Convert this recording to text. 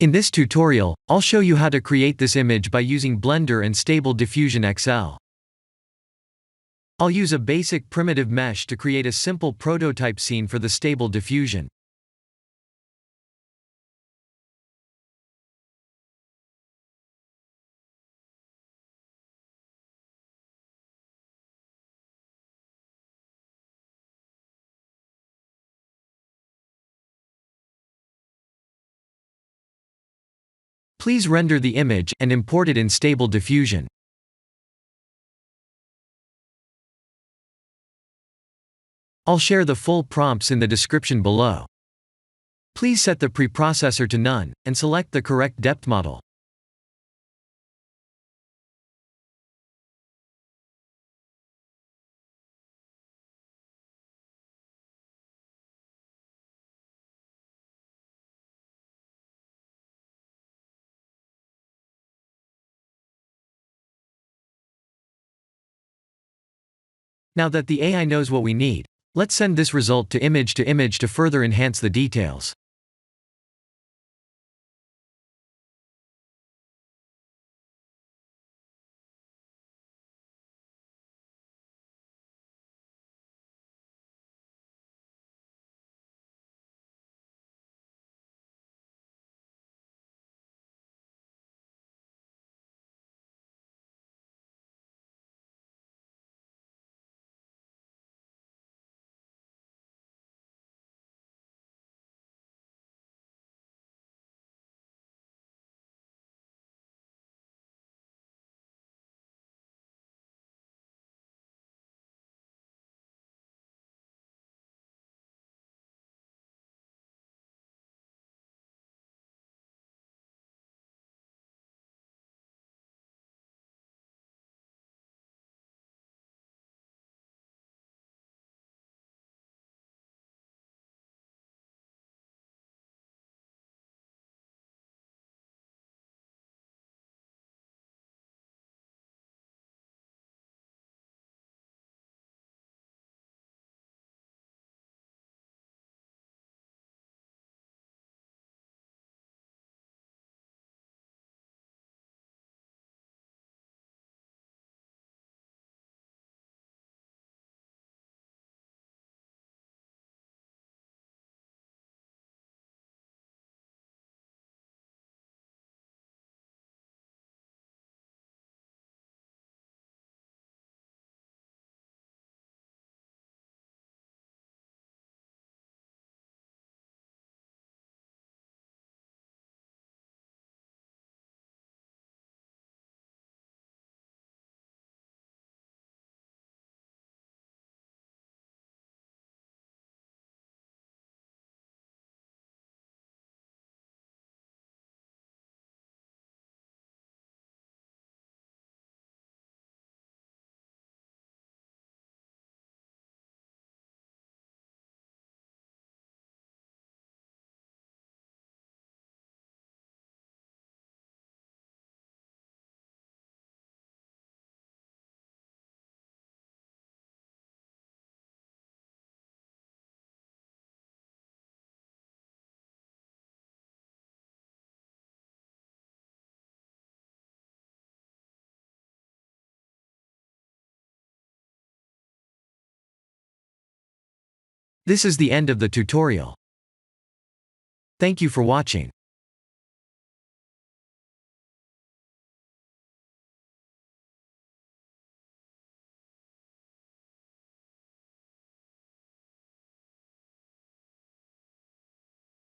In this tutorial, I'll show you how to create this image by using Blender and Stable Diffusion XL. I'll use a basic primitive mesh to create a simple prototype scene for the Stable Diffusion. Please render the image and import it in Stable Diffusion. I'll share the full prompts in the description below. Please set the preprocessor to none, and select the correct depth model. Now that the AI knows what we need, let's send this result to image to further enhance the details. This is the end of the tutorial. Thank you for watching.